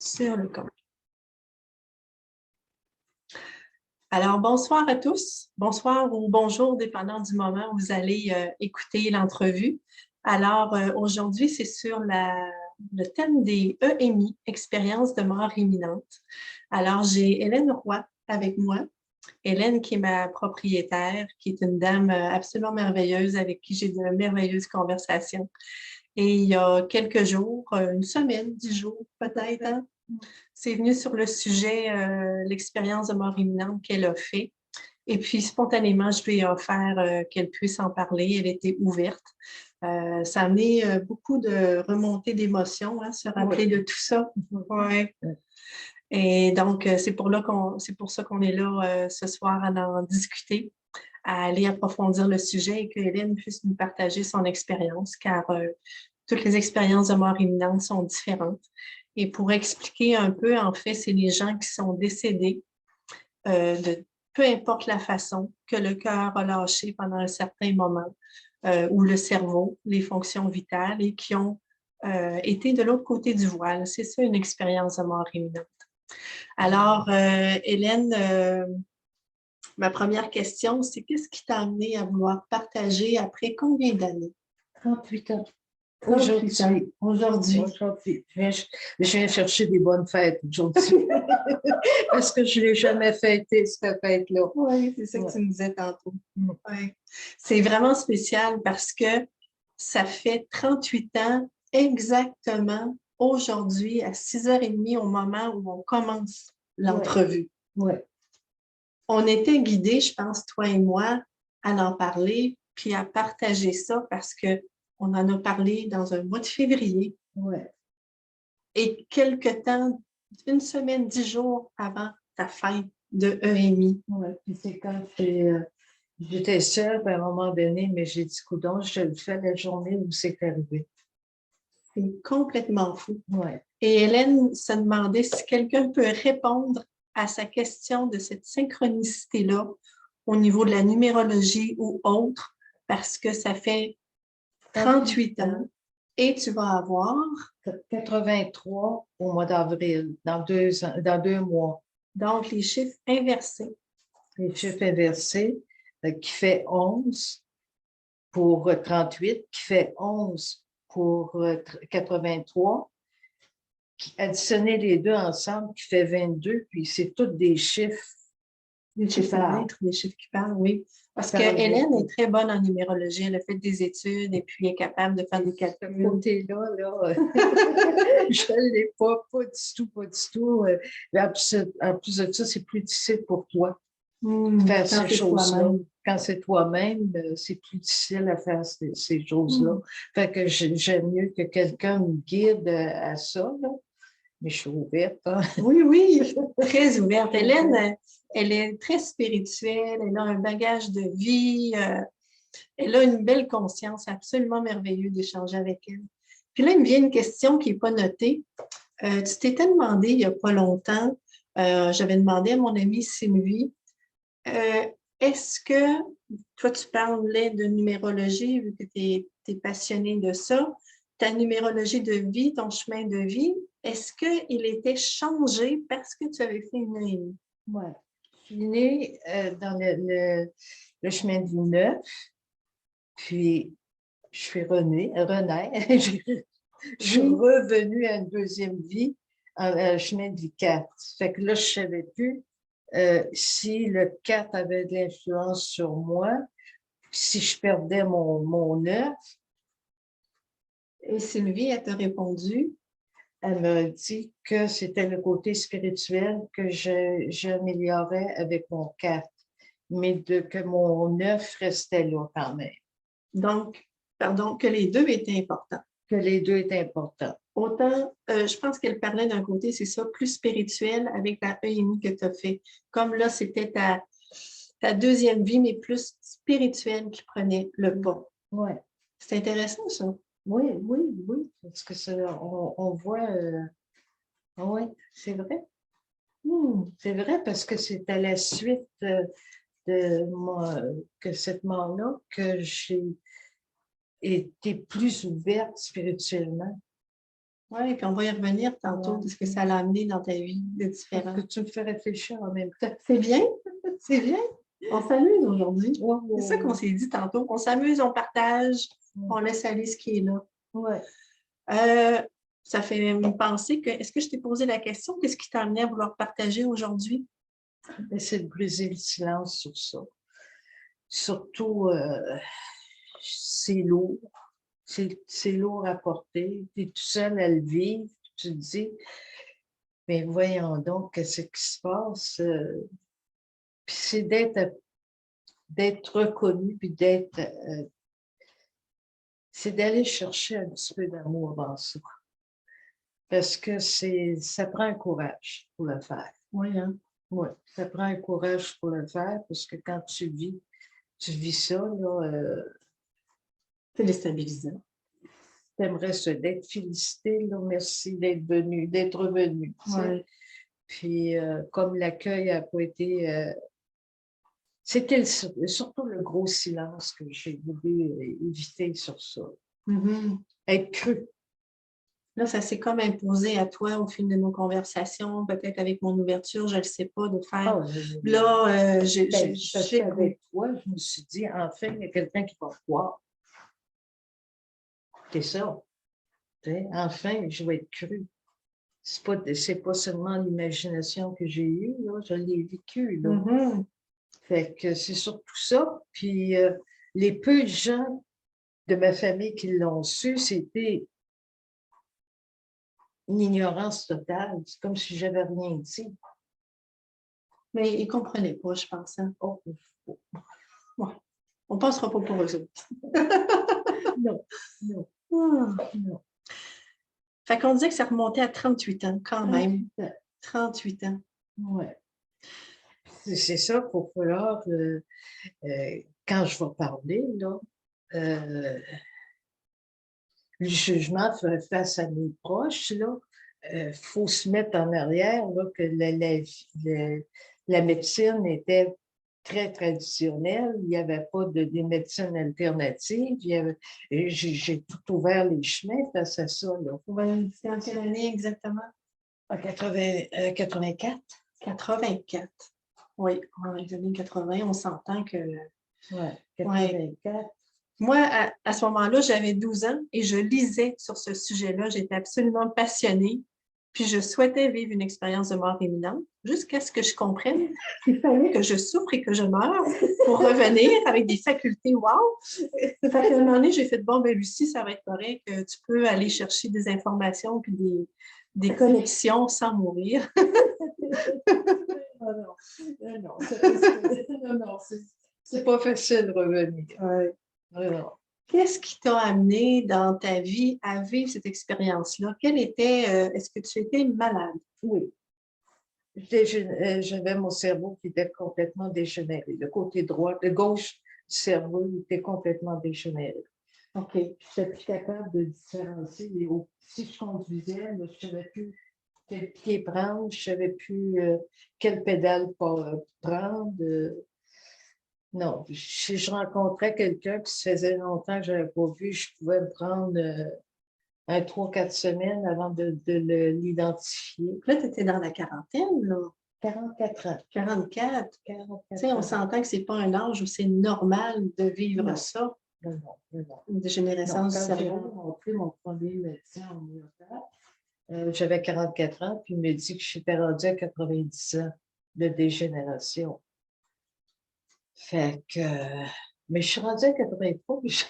sur le compte. Alors, bonsoir à tous. Bonsoir ou bonjour, dépendant du moment où vous allez écouter l'entrevue. Alors, aujourd'hui, c'est sur le thème des EMI, expérience de mort imminente. Alors, j'ai Hélène Roy avec moi. Hélène, qui est ma propriétaire, qui est une dame absolument merveilleuse avec qui j'ai de merveilleuses conversations. Et il y a quelques jours, une semaine, 10 jours peut-être, hein, c'est venu sur le sujet, l'expérience de mort imminente qu'elle a fait. Et puis, spontanément, je lui ai offert qu'elle puisse en parler. Elle était ouverte. Ça a amené beaucoup de remontées d'émotions, hein, se rappeler de tout ça. Ouais. Et donc, c'est pour ça qu'on est là ce soir à en discuter, à aller approfondir le sujet et que Hélène puisse nous partager son expérience, car toutes les expériences de mort imminente sont différentes. Et pour expliquer un peu, en fait, c'est les gens qui sont décédés de peu importe la façon, que le cœur a lâché pendant un certain moment, ou le cerveau, les fonctions vitales, et qui ont été de l'autre côté du voile. C'est ça, une expérience de mort imminente. Alors, Hélène, ma première question, c'est qu'est-ce qui t'a amené à vouloir partager après combien d'années? 38 ans. 38 ans. Aujourd'hui. Je viens chercher des bonnes fêtes aujourd'hui. Parce que je ne l'ai jamais fêté, cette fête-là. Oui, c'est ça que tu me disais tantôt. Ouais. C'est vraiment spécial parce que ça fait 38 ans exactement aujourd'hui à 6h30 au moment où on commence l'entrevue. Ouais. On était guidés, je pense, toi et moi, à en parler puis à partager ça parce qu'on en a parlé dans un mois de février. Ouais. Et quelque temps, une semaine, 10 jours avant ta fête de EMI. Oui, puis c'est quand j'étais seule à un moment donné, mais j'ai dit, coudonc, je le fais la journée où c'est arrivé. C'est complètement fou. Ouais. Et Hélène se demandait si quelqu'un peut répondre à sa question de cette synchronicité-là au niveau de la numérologie ou autre, parce que ça fait 38 ans et tu vas avoir 83 au mois d'avril, dans 2 mois. Donc les chiffres inversés. Les chiffres inversés, qui fait 11 pour 38, qui fait 11 pour 83. Additionner les deux ensemble, qui fait 22, puis c'est tous des chiffres. Des chiffres lettres, des chiffres qui parlent, oui. Parce que Hélène est très bonne en numérologie. Elle a fait des études et puis est capable de faire des calculs. Ce côté-là, je ne l'ai pas du tout. Mais en plus de ça, c'est plus difficile pour toi de faire ces choses-là. Quand c'est toi-même, c'est plus difficile à faire ces choses-là. Fait que j'aime mieux que quelqu'un me guide à ça, là. Mais je suis ouverte. Hein? Oui, très ouverte. Hélène, elle est très spirituelle, elle a un bagage de vie, elle a une belle conscience, absolument merveilleux d'échanger avec elle. Puis là, il me vient une question qui n'est pas notée. Tu t'étais demandé il n'y a pas longtemps, j'avais demandé à mon amie Sylvie, est-ce que, toi tu parlais de numérologie, vu que tu es passionnée de ça, ta numérologie de vie, ton chemin de vie, est-ce qu'il était changé parce que tu avais fait une EMI? Oui. Je suis née dans le chemin de vie 9, puis je suis renaître. Je suis revenue à une deuxième vie, en chemin de vie 4. Fait que là, je ne savais plus si le 4 avait de l'influence sur moi, si je perdais mon 9. Et Sylvie, elle t'a répondu? Elle m'a dit que c'était le côté spirituel que j'améliorais avec mon 4, mais que mon 9 restait là quand même. Donc, pardon, que les deux étaient importants. Que les deux étaient importants. Autant, je pense qu'elle parlait d'un côté, c'est ça, plus spirituel avec la EMI que tu as fait. Comme là, c'était ta deuxième vie, mais plus spirituelle qui prenait le pas. Oui. C'est intéressant, ça. Oui. Parce que on voit... oui, c'est vrai. C'est vrai parce que c'est à la suite que cette mort-là que j'ai été plus ouverte spirituellement. Oui, puis on va y revenir tantôt de ce que ça l'a amené dans ta vie de différent. Que tu me fais réfléchir en même temps. C'est bien, c'est bien. On s'amuse aujourd'hui. Ouais, C'est ça qu'on s'est dit tantôt. On s'amuse, on partage, on laisse aller ce qui est là. ouais. Ça fait me penser que, est-ce que je t'ai posé la question, qu'est-ce qui t'a amené à vouloir partager aujourd'hui? C'est de briser le silence sur ça. Surtout, c'est lourd. C'est lourd à porter. Tu es tout seul à le vivre. Tu te dis, mais voyons donc, qu'est-ce qui se passe? Puis c'est d'être reconnu, puis c'est d'aller chercher un petit peu d'amour dans ça. Parce que ça prend un courage pour le faire. Oui, hein? Oui, ça prend un courage pour le faire, parce que quand tu vis ça, là, C'est déstabilisant. t'aimerais ça d'être félicité, là, merci d'être revenu. Ouais. Puis, comme l'accueil n'a pas été... c'était surtout le gros silence que j'ai voulu éviter sur ça. Être cru. Là, ça s'est comme imposé à toi au fil de nos conversations, peut-être avec mon ouverture, je ne le sais pas, de faire. Là, avec toi, je me suis dit, enfin, il y a quelqu'un qui va croire. C'est ça. Enfin, je vais être cru. C'est pas seulement l'imagination que j'ai eue, là, je l'ai vécu. Là. Fait que c'est surtout ça. Puis les peu de gens de ma famille qui l'ont su, c'était une ignorance totale. C'est comme si j'avais rien dit. Mais ils ne comprenaient pas, je pense. Hein? Oh, ouais. On ne passera pas pour eux autres. non, non, non. Fait qu'on disait que ça remontait à 38 ans, quand même. 38 ans. Oui. C'est ça qu'il va falloir, quand je vais parler, là, le jugement face à mes proches, là, faut se mettre en arrière, là, que la médecine était très traditionnelle, il n'y avait pas de médecines alternatives, j'ai tout ouvert les chemins face à ça. C'est en quelle année exactement? En 84. 84. Oui, dans les années 80, on s'entend que... Oui, 84. Ouais. Moi, à ce moment-là, j'avais 12 ans et je lisais sur ce sujet-là. J'étais absolument passionnée. Puis je souhaitais vivre une expérience de mort imminente jusqu'à ce que je comprenne qu'il fallait que je souffre et que je meure pour revenir avec des facultés wow. Fait qu'à un moment donné, j'ai fait bon, ben Lucie, ça va être correct. Tu peux aller chercher des informations puis des connexions sans mourir. Non, c'est pas facile de revenir. Ouais. Alors, qu'est-ce qui t'a amené dans ta vie à vivre cette expérience-là? Est-ce que tu étais malade? oui. J'avais mon cerveau qui était complètement dégénéré. Le côté droit, le gauche du cerveau était complètement dégénéré. OK. Je n'étais plus capable de différencier. Si je conduisais, je ne savais plus quel pied prendre, je ne savais plus quelle pédale prendre. Non, si je rencontrais quelqu'un qui se faisait longtemps que je n'avais pas vu, je pouvais me prendre 3-4 semaines avant de l'identifier. Là, tu étais dans la quarantaine, là. 44 ans. 44. Tu sais, on s'entend que ce n'est pas un âge où c'est normal de vivre ça. Non. Une dégénérescence du cerveau. Quand j'ai rencontré mon premier médecin en New j'avais 44 ans, puis il me dit que j'étais rendue à 90 ans de dégénération. Fait que... mais je suis rendue à 83, puis je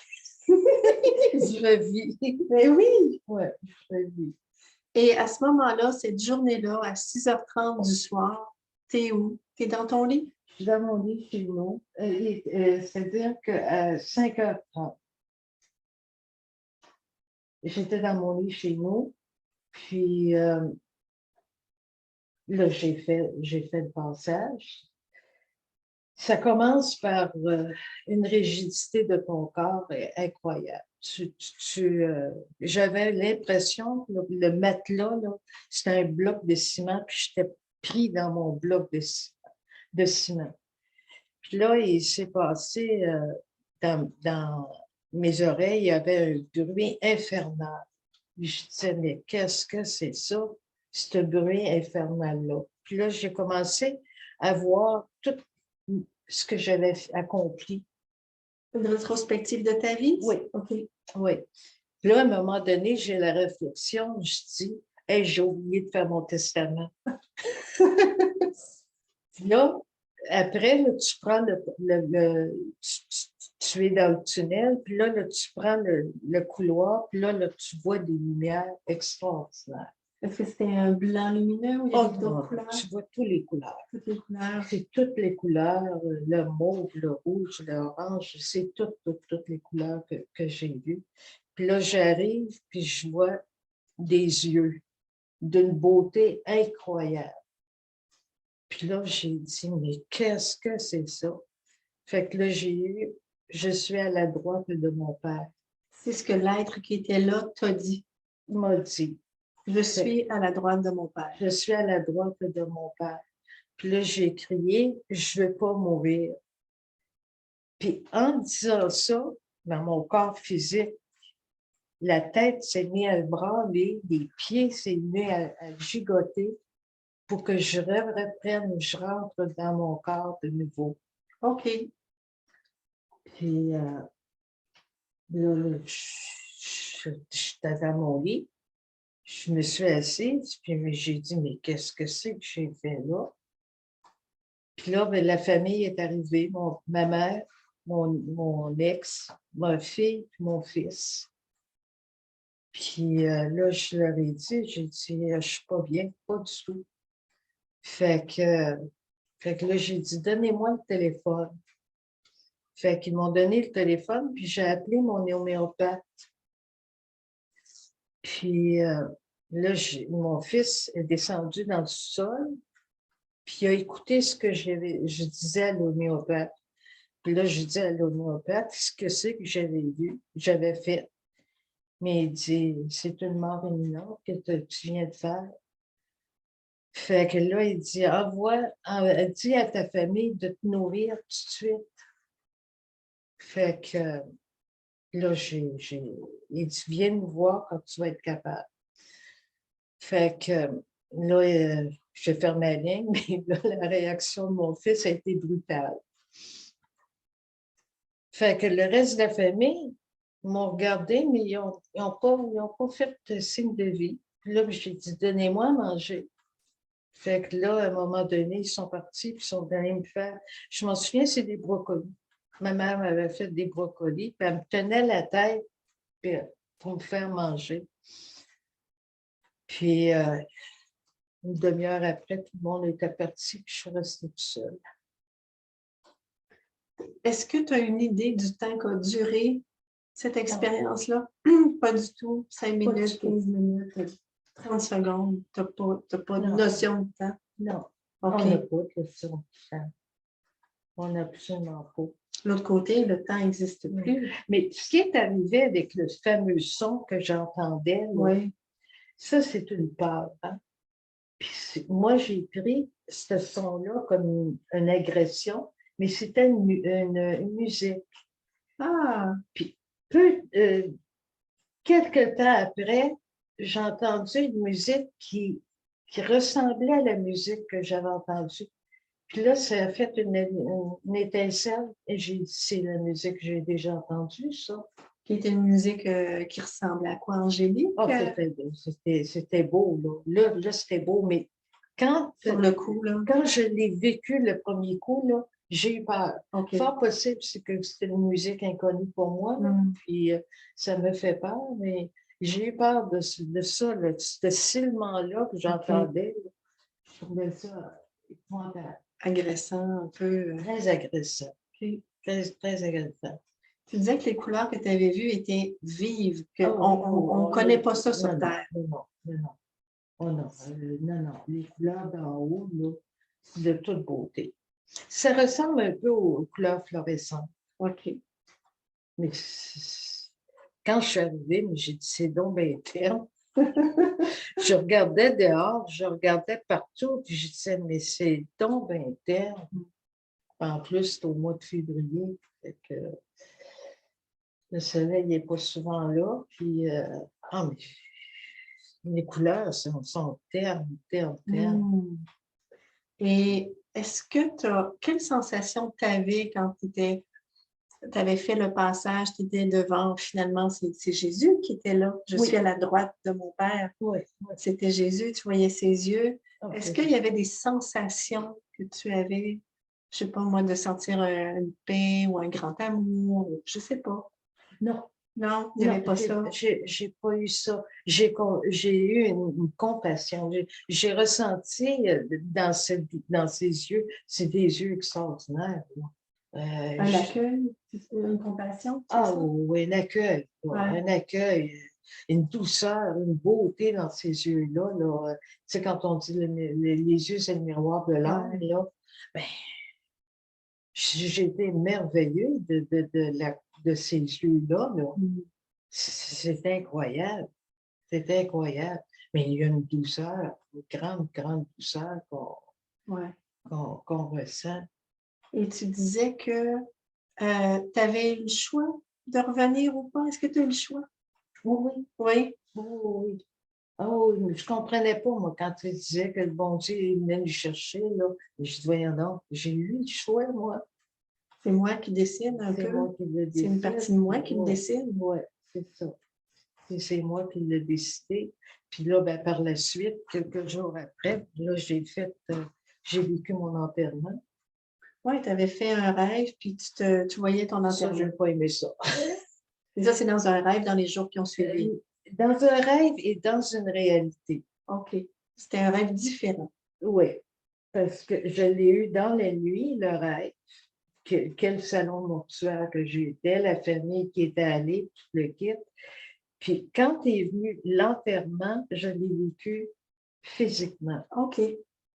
revis. Mais oui! Oui, je revis. Et à ce moment-là, cette journée-là, à 6h30 du soir, t'es où? T'es dans ton lit? Je suis dans mon lit chez nous. C'est-à-dire qu'à 5h30, j'étais dans mon lit chez nous, puis là, j'ai fait le passage. Ça commence par une rigidité de ton corps incroyable. J'avais l'impression que le matelas, c'était un bloc de ciment, puis j'étais pris dans mon bloc de ciment. Puis là, il s'est passé dans mes oreilles, il y avait un bruit infernal. Puis je disais, mais qu'est-ce que c'est ça, ce bruit infernal-là? Puis là, j'ai commencé à voir tout ce que j'avais accompli. Une rétrospective de ta vie? Oui. OK. Oui. Puis là, à un moment donné, j'ai la réflexion, je dis, hey, j'ai oublié de faire mon testament. Puis là, après, là, tu prends tu es dans le tunnel, puis là, tu prends le couloir, puis là, tu vois des lumières extraordinaires. Est-ce que c'était un blanc lumineux ou il y avait d'autres couleurs? Tu vois toutes les couleurs. Toutes les couleurs. C'est toutes les couleurs, le mauve, le rouge, l'orange, c'est toutes les couleurs que j'ai vues. Puis là, j'arrive, puis je vois des yeux d'une beauté incroyable. Puis là, j'ai dit, mais qu'est-ce que c'est ça? Fait que là, je suis à la droite de mon père. C'est ce que l'être qui était là t'a dit. Il m'a dit. Je suis à la droite de mon père. Je suis à la droite de mon père. Puis là, j'ai crié, je ne veux pas mourir. Puis en disant ça, dans mon corps physique, la tête s'est mise à branler, les pieds s'est mis à gigoter pour que je reprenne, je rentre dans mon corps de nouveau. OK. Puis là, j'étais dans mon lit, je me suis assise, puis j'ai dit, mais qu'est-ce que c'est que j'ai fait là? Puis là, ben, la famille est arrivée, ma mère, mon ex, ma fille, puis mon fils. Puis là, je leur ai dit, j'ai dit, je suis pas bien, pas du tout. Fait que là, j'ai dit, donnez-moi le téléphone. Fait qu'ils m'ont donné le téléphone, puis j'ai appelé mon homéopathe. Puis là, mon fils est descendu dans le sol, puis il a écouté ce que je disais à l'homéopathe. Puis là, je dis à l'homéopathe ce que c'est que j'avais fait. Mais il dit, c'est une mort imminente que tu viens de faire. Fait que là, il dit, dis à ta famille de te nourrir tout de suite. Fait que là, il dit, viens nous voir quand tu vas être capable. Fait que là, je ferme la ligne, mais là, la réaction de mon fils a été brutale. Fait que le reste de la famille m'ont regardé, mais ils n'ont pas fait de signe de vie. Puis là, j'ai dit, donnez-moi à manger. Fait que là, à un moment donné, ils sont partis, puis ils sont allés me faire. Je m'en souviens, c'est des brocolis. Ma mère m'avait fait des brocolis, puis elle me tenait la tête pour me faire manger. Puis, une demi-heure après, tout le monde était parti, puis je suis restée toute seule. Est-ce que tu as une idée du temps qu'a duré cette expérience-là? Pas du tout. 5 minutes, 15 minutes, 30 secondes. Tu n'as pas de notion de temps? Non. OK. On n'a pas de notion de temps. On n'a absolument pas. L'autre côté, le temps n'existe plus. Mais ce qui est arrivé avec le fameux son que j'entendais, ça, c'est une peur. Hein? Puis moi, j'ai pris ce son-là comme une agression, mais c'était une musique. Ah! Puis, quelques temps après, j'ai entendu une musique qui ressemblait à la musique que j'avais entendue. Puis là, ça a fait une étincelle et j'ai dit, c'est la musique que j'ai déjà entendue, ça. Qui était une musique qui ressemblait à quoi, Angélique? Oh, c'était beau, là. Là, c'était beau, mais sur le coup, là. Quand je l'ai vécu le premier coup, là, j'ai eu peur. Okay. Fort possible, c'est que c'était une musique inconnue pour moi, puis ça me fait peur, mais j'ai eu peur de ça, là, ce silement-là que j'entendais. Je trouvais ça agressant, un peu. Très agressant. Okay. Très, très agressant. Tu disais que les couleurs que tu avais vues étaient vives, qu'on ne connaît pas ça sur Terre. Non. Oh non, non. Les couleurs d'en haut, là, c'est de toute beauté. Ça ressemble un peu aux couleurs fluorescentes. OK. Mais quand je suis arrivée, j'ai dit, c'est donc bien terne. Je regardais dehors, je regardais partout, puis je disais, mais c'est donc bien terne. En plus, c'est au mois de février, fait que le soleil n'est pas souvent là. Puis, mais Les couleurs sont ternes, ternes, ternes. Mm. Et est-ce que quelle sensation tu avais quand tu avais fait le passage, tu étais devant, finalement, c'est Jésus qui était là. Je suis Oui, à la droite de mon Père. oui, oui. C'était Jésus, tu voyais ses yeux. Ah, Est-ce c'est qu'il y avait des sensations que tu avais, je sais pas moi, de sentir une paix ou un grand amour, je sais pas. non, Non, il n'y non, avait pas ça. j'ai pas eu ça. J'ai eu une compassion. J'ai ressenti dans ses yeux, c'est des yeux extraordinaires. Là. Un accueil, une compassion, c'est Ah ça? oui, Ouais. un accueil, une douceur, une beauté dans ces yeux-là. Là. Tu sais, quand on dit les yeux, c'est le miroir de l'âme, Ouais. là, ben, j'étais merveilleux de ces yeux-là. Là. Mm. C'est incroyable. C'est incroyable. Mais il y a une douceur, une grande, grande douceur Ouais. qu'on ressent. Et tu disais que tu avais le choix de revenir ou pas? Est-ce que tu as eu le choix? Oui, Oui. oui, oui, oui. Ah oui, mais je ne comprenais pas, moi, quand tu disais que le bon Dieu il venait nous chercher, là. Et je dis, voyons donc, j'ai eu le choix, moi. C'est moi qui décide un C'est peu. moi qui le C'est une décide. partie de moi qui le Oui, décide. oui, c'est ça. C'est moi qui l'ai décidé. Puis là, ben, par la suite, quelques jours après, là, j'ai vécu mon enterrement. Oui, tu avais fait un rêve, puis tu voyais ton Ça, je enterrement. n'ai pas aimé ça. Et ça, c'est dans un rêve dans les jours qui ont suivi. Dans un rêve et dans une réalité. OK. C'était un rêve différent. Oui, parce que je l'ai eu dans la nuit, le rêve. Quel salon mortuaire que j'étais, la famille qui était allée, tout le kit. Puis quand est venu l'enterrement, je l'ai vécu physiquement. OK.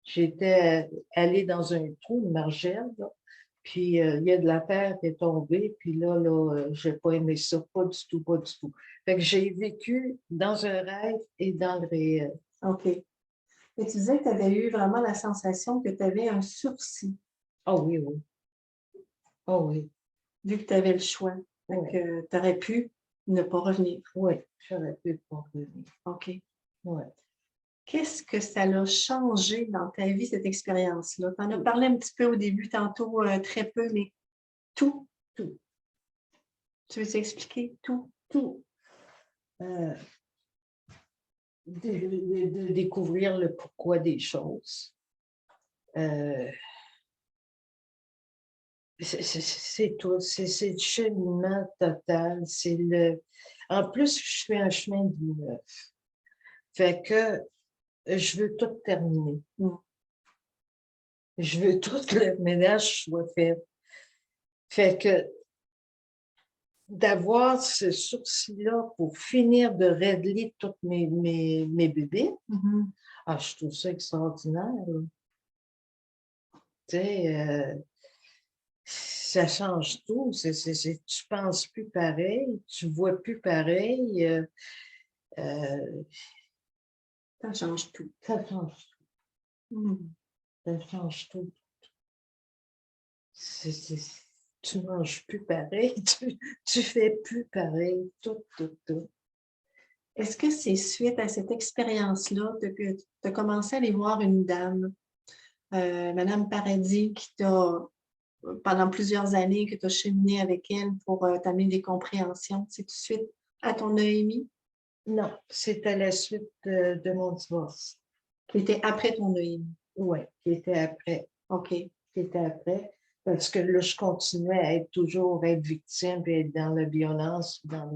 J'étais allée dans un trou, une margelle, là, puis il y a de la terre qui est tombée, puis là, j'ai pas aimé ça, pas du tout, pas du tout. Fait que j'ai vécu dans un rêve et dans le réel. OK. Et tu disais que tu avais eu vraiment la sensation que tu avais un sursis, Ah oui, oui. Ah oui, vu que tu avais le choix. Fait oui, que tu aurais pu ne pas revenir. oui, j'aurais pu pas revenir. OK. Oui. Qu'est-ce que ça l'a changé dans ta vie, cette expérience-là? Tu en as parlé un petit peu au début, tantôt, très peu, mais tout. Tout, Tu veux t'expliquer tout? tout. Euh, de découvrir le pourquoi des choses. Euh, c'est tout, c'est le cheminement total. En plus, je suis un chemin du neuf. Fait que je veux tout terminer. Mm. Je veux tout le ménage soit fait. Fait que d'avoir ce sourcil-là pour finir de régler toutes mes bébés, Mhm. je trouve ça extraordinaire. Tu sais, ça change tout. Tu penses plus pareil, tu vois plus pareil. Euh, Ça change tout. ça change Mm. Ça change tout. C'est- c'est- tu manges plus pareil, tu fais plus pareil, tout, tout, tout. Est-ce que c'est suite à cette expérience-là que tu as commencé à aller voir une dame, Madame Paradis, qui t'a, pendant plusieurs années, que tu as cheminé avec elle pour t'amener des compréhensions? C'est tout de suite à ton EMI, Non, c'est à la suite de mon divorce. qui était après ton EMI? Oui, qui était après. OK. Qui était après. Parce que là, je continuais à être toujours être victime, puis être dans la violence, dans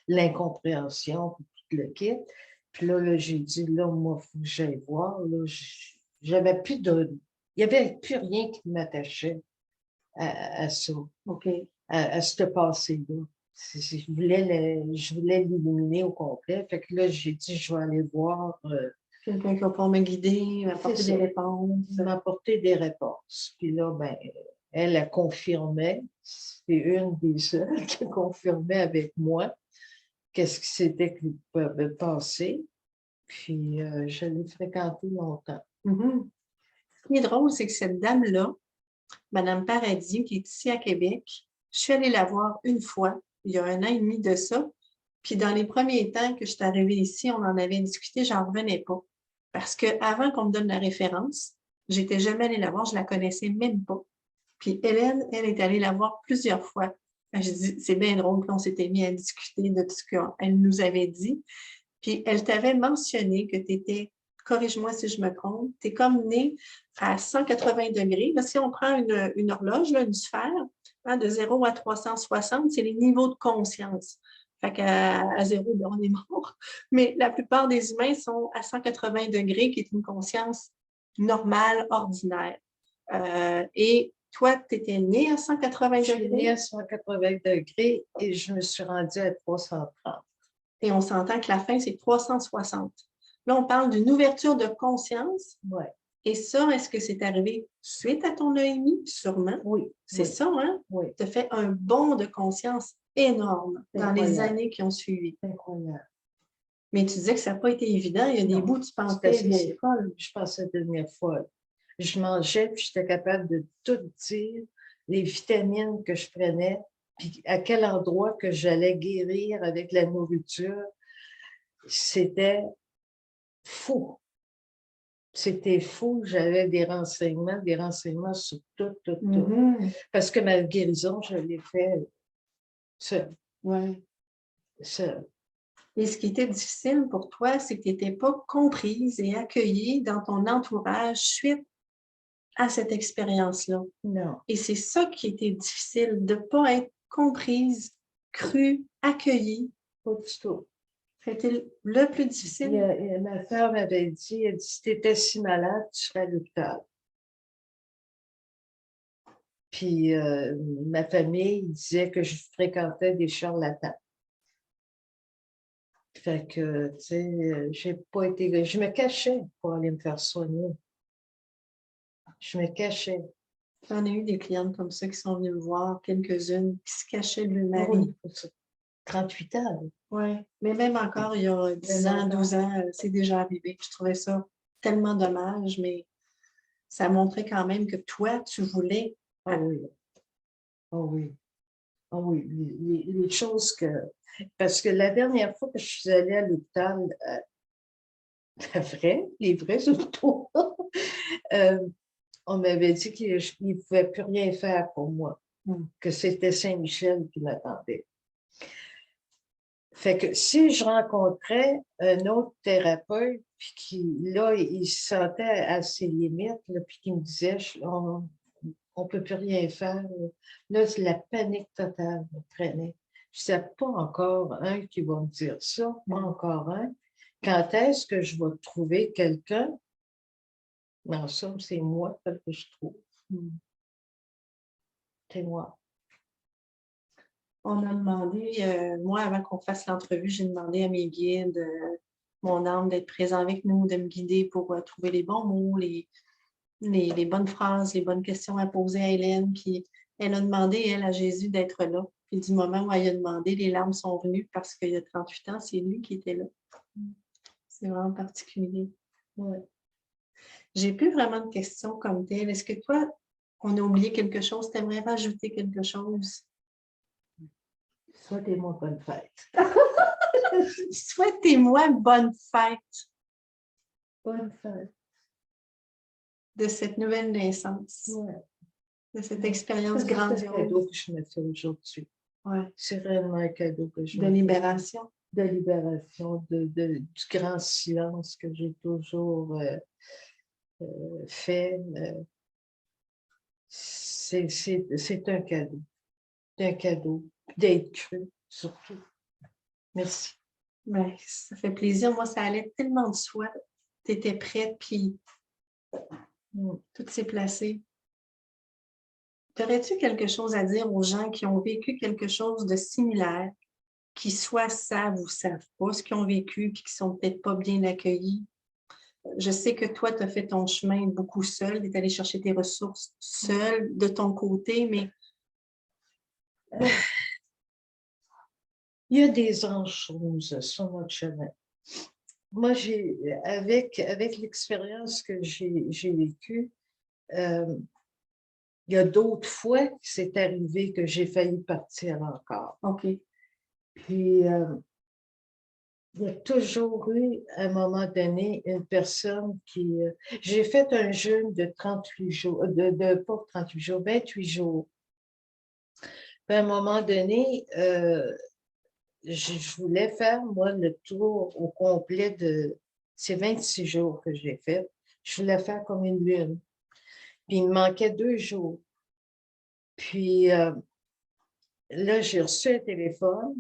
l'incompréhension, puis tout le kit. Puis là, j'ai dit, là, moi, il faut que j'aille voir. Là, j'avais plus de. Il n'y avait plus rien qui m'attachait à ça, OK. à ce passé-là. Je voulais l'éliminer au complet. Fait que là, j'ai dit, je vais aller voir. Quelqu'un qui va pouvoir me guider, m'apporter des réponses. M'apporter des réponses. Puis là, ben, elle confirmait, c'est une des seules qui confirmait avec moi qu'est-ce qui s'était passé. Puis je l'ai fréquenté longtemps. Mhm. Ce qui est drôle, c'est que cette dame-là, Madame Paradis, qui est ici à Québec, je suis allée la voir une fois, il y a un an et demi de ça, Puis dans les premiers temps que je suis arrivée ici, on en avait discuté, j'en revenais pas. Parce qu'avant qu'on me donne la référence, j'étais jamais allée la voir, je la connaissais même pas. Puis Hélène, elle est allée la voir plusieurs fois. Je dis, c'est bien drôle, puis on s'était mis à discuter de tout ce qu'elle nous avait dit. Puis elle t'avait mentionné que tu étais, corrige-moi si je me trompe, tu es comme né à 180 degrés. Là, si on prend une horloge, là, une sphère, hein, de 0 à 360, c'est les niveaux de conscience. Fait qu'à 0, ben, on est mort. Mais la plupart des humains sont à 180 degrés, qui est une conscience normale, ordinaire. Et toi, tu étais né à 180 Je suis née degrés à 180 degrés et je me suis rendue à 330. et on s'entend que la fin, c'est 360. Là, on parle d'une ouverture de conscience. Ouais. Et ça, est-ce que c'est arrivé suite à ton EMI? Sûrement. Oui. C'est oui, ça, hein? Oui. Tu as fait un bond de conscience énorme dans les années qui ont suivi. Incroyable. Mais tu disais que ça n'a pas été évident. Il y a des bouts, tu pensais vieille folle. Je pensais devenir folle. Je mangeais, puis j'étais capable de tout dire, les vitamines que je prenais, puis à quel endroit que j'allais guérir avec la nourriture. C'était fou. C'était fou. J'avais des renseignements sur tout. Parce que ma guérison, je l'ai fait seule. Ouais. Seule. Et ce qui était difficile pour toi, c'est que tu n'étais pas comprise et accueillie dans ton entourage suite à cette expérience-là. Non. Et c'est ça qui était difficile, de ne pas être comprise, crue, accueillie. Pas du tout. C'était le plus difficile. Ma sœur m'avait dit, elle dit, si tu étais si malade, tu serais à l'hôpital. Puis ma famille disait que je fréquentais des charlatans. Fait que, tu sais, j'ai pas été. Je me cachais pour aller me faire soigner. Je me cachais. J'en ai eu des clientes comme ça qui sont venues me voir, quelques-unes, qui se cachaient de leur mari. Oui, 38 ans. Oui, mais même encore, il y a 10 ans, 12 ans, c'est déjà arrivé. Je trouvais ça tellement dommage, mais ça montrait quand même que toi, tu voulais. Ah oui. Ah oui. Ah oui. Les choses que. Parce que la dernière fois que je suis allée à l'hôpital, les vrais hôpitaux, on m'avait dit qu'il ne pouvait plus rien faire pour moi, que c'était Saint-Michel qui m'attendait. Fait que si je rencontrais un autre thérapeute, puis qui, là, il se sentait à ses limites, là, puis qui me disait, on ne peut plus rien faire. Là, la panique totale me prenait. Je ne sais pas encore un qui va me dire ça, pas encore un. Quand est-ce que je vais trouver quelqu'un? Mais en somme, c'est moi que je trouve. C'est moi. On a demandé, moi, avant qu'on fasse l'entrevue, j'ai demandé à mes guides, mon âme, d'être présent avec nous, de me guider pour trouver les bons mots, les bonnes phrases, les bonnes questions à poser à Hélène. Puis elle a demandé, elle, à Jésus d'être là. Puis du moment où elle a demandé, les larmes sont venues parce qu'il y a 38 ans, c'est lui qui était là. C'est vraiment particulier. Ouais. J'ai plus vraiment de questions comme telles. Est-ce que toi, on a oublié quelque chose? Tu aimerais rajouter quelque chose? Souhaitez-moi bonne fête. Souhaitez-moi bonne fête Bonne fête. de cette nouvelle naissance, de cette expérience grandiose. C'est un cadeau que je me fais aujourd'hui. Ouais. C'est réellement un cadeau que je de me libération. fais. De libération, du grand silence que j'ai toujours fait. C'est un cadeau. C'est un cadeau d'être cru, surtout. Merci. Ben, ça fait plaisir. Moi, ça allait tellement de soi. Tu étais prête, puis tout s'est placé. Aurais-tu quelque chose à dire aux gens qui ont vécu quelque chose de similaire, qui soit savent ou savent pas ce qu'ils ont vécu, puis qui sont peut-être pas bien accueillis? Je sais que toi, tu as fait ton chemin beaucoup seul, tu es allé chercher tes ressources seul de ton côté, mais il y a des choses sur notre chemin. Moi, avec l'expérience que j'ai vécue, il y a d'autres fois que c'est arrivé que j'ai failli partir encore. OK. Puis, il y a toujours eu, à un moment donné, une personne qui... j'ai fait un jeûne de 38 jours, pas 38 jours, 28 jours. Puis à un moment donné, je voulais faire, moi, le tour au complet de ces 26 jours que j'ai fait. Je voulais faire comme une lune. Puis il me manquait 2 jours. Puis là, j'ai reçu un téléphone,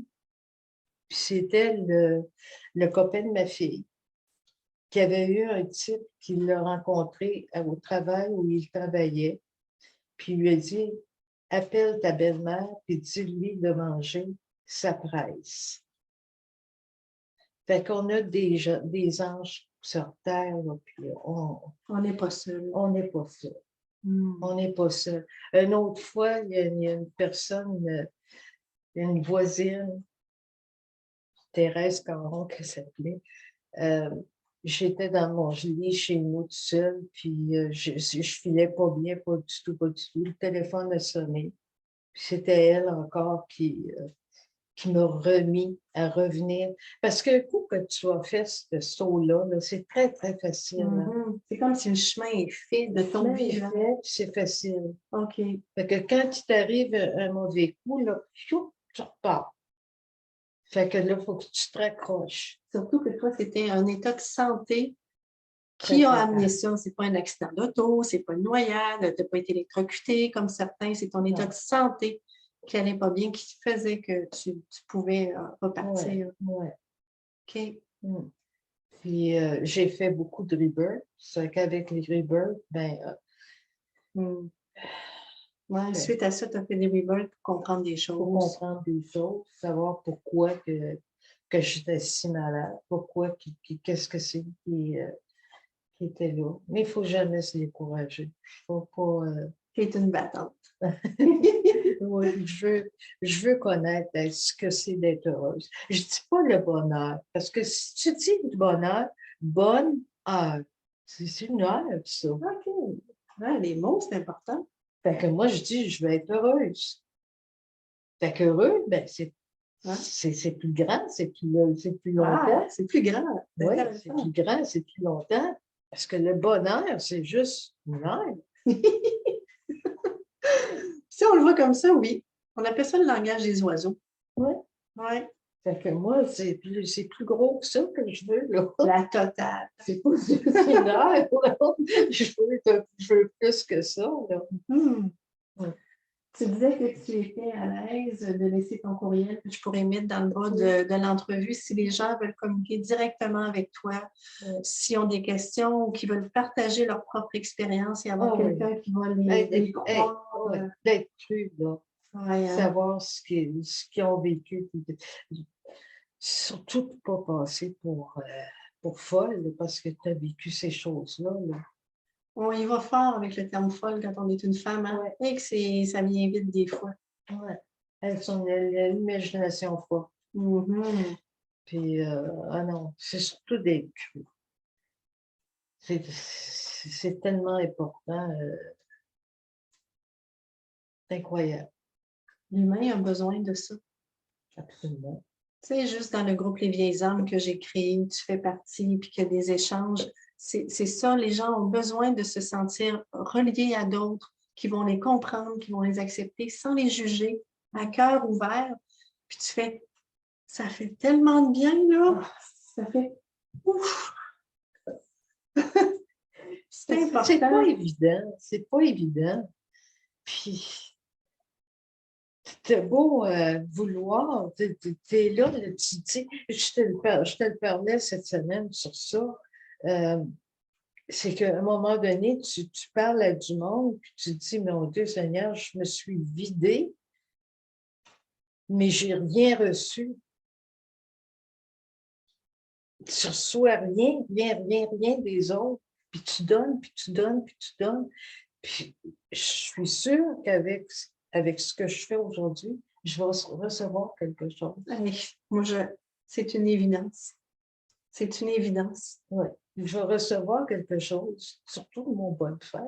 puis c'était le copain de ma fille qui avait eu un type qui l'a rencontré au travail où il travaillait. Puis il lui a dit, appelle ta belle-mère et dis-lui de manger, ça presse. Fait qu'on a des anges sur terre, là, puis On n'est pas seul. on n'est pas seul. On n'est pas seul. Une autre fois, il y a une personne, une voisine, Thérèse Caron, qu'elle s'appelait, j'étais dans mon lit chez nous tout seul, puis je filais pas bien, pas du tout, pas du tout. Le téléphone a sonné. C'était elle encore qui m'a remis à revenir. Parce que coup que tu as fait ce saut-là, c'est très, très facile. Hein? C'est comme si le chemin est fait de ton vivant. C'est facile. OK. Fait que quand il t'arrive un mauvais coup, là, tu repars. Fait que là, il faut que tu te raccroches. Surtout que toi, c'était un état de santé qui a amené ça. C'est pas un accident d'auto, c'est pas une noyade, tu n'as pas été électrocuté comme certains, c'est ton état de santé qui n'allait pas bien, qui faisait que tu pouvais repartir. Ouais. OK. Puis j'ai fait beaucoup de rebirth. C'est qu'avec les rebirth, ben... Suite à ça, tu as fait des rebirths pour comprendre des choses. Pour comprendre des choses, savoir pourquoi que j'étais si malade, pourquoi, qu'est-ce que c'est qui était là. Mais il ne faut jamais se décourager. Il ne faut pas... Tu es une battante. Oui, je veux connaître ce que c'est d'être heureuse. Je ne dis pas le bonheur, parce que si tu dis le bonheur, bonne heure, c'est une heure, ça. OK. Ouais, les mots, c'est important. Fait que moi, je dis, je veux être heureuse. Fait qu'heureux, ben, c'est plus grand, c'est plus longtemps. C'est plus grand. Oui, c'est plus grand, c'est plus longtemps. Parce que le bonheur, c'est juste une heure. Si on le voit comme ça, oui. On appelle ça le langage des oiseaux. Oui. Oui. Fait que moi, c'est plus gros que ça que je veux, là. La totale. C'est pas juste une heure, je veux plus que ça, là. Tu disais que tu étais à l'aise de laisser ton courriel que je pourrais mettre dans le bas de l'entrevue si les gens veulent communiquer directement avec toi, s'ils ont des questions ou qui veulent partager leur propre expérience et avoir quelqu'un qui va les croire. D'être cru, là. Savoir ce qu'ils ont vécu. Surtout pas passer pour folle parce que tu as vécu ces choses-là. Là. On y va fort avec le terme folle quand on est une femme, hein? Et que ça vient vite des fois. Oui, elles ont l'imagination forte. Puis, non, c'est surtout des crues. C'est tellement important. C'est incroyable. L'humain a besoin de ça. Absolument. Tu sais, juste dans le groupe Les Vieilles âmes que j'ai créé, où tu fais partie, puis qu'il y a des échanges, c'est ça, les gens ont besoin de se sentir reliés à d'autres, qui vont les comprendre, qui vont les accepter sans les juger, à cœur ouvert. Puis tu fais, ça fait tellement de bien, là. Ça fait, ouf! C'est important. C'est pas évident, c'est pas évident. Puis, t'as beau vouloir, t'es là, tu dis, je te le parlais cette semaine sur ça, c'est qu'à un moment donné, tu parles à du monde, puis tu te dis, mon Dieu Seigneur, je me suis vidée, mais j'ai rien reçu. Tu reçois rien des autres, puis tu donnes, puis tu donnes, puis tu donnes. Puis je suis sûre qu'avec ce que je fais aujourd'hui, je vais recevoir quelque chose. Moi, c'est une évidence. C'est une évidence. Oui. Je vais recevoir quelque chose, surtout mon bonne fête.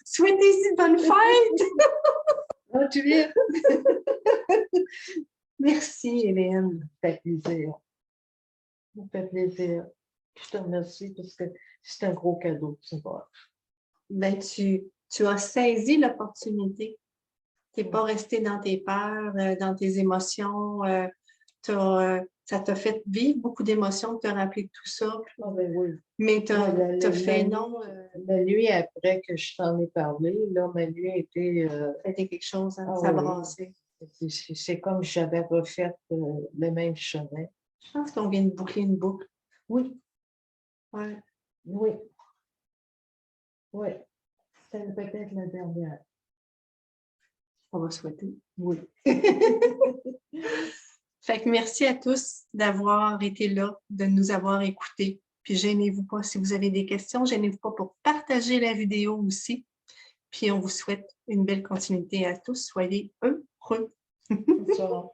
Souhaitez-y bonne fête! Ah, tu viens? Merci, Hélène. Ça fait plaisir. Ça me fait plaisir. Je te remercie parce que c'est un gros cadeau, tu vois. Ben, tu as saisi l'opportunité. Tu n'es pas resté dans tes peurs, dans tes émotions. Ça t'a fait vivre beaucoup d'émotions, te rappeler de tout ça. Ah ben oui. Mais tu as fait non. La nuit après que je t'en ai parlé, là, ma nuit était... C'était quelque chose, hein, ah ça oui, brassait. c'est comme si j'avais refait le même chemin. Je pense qu'on vient de boucler une boucle. Oui, Ouais. oui, oui. C'est peut-être la dernière. On va souhaiter. Oui. Fait que merci à tous d'avoir été là, de nous avoir écoutés. Puis gênez-vous pas si vous avez des questions, gênez-vous pas pour partager la vidéo aussi. Puis on vous souhaite une belle continuité à tous. Soyez heureux. Bonsoir.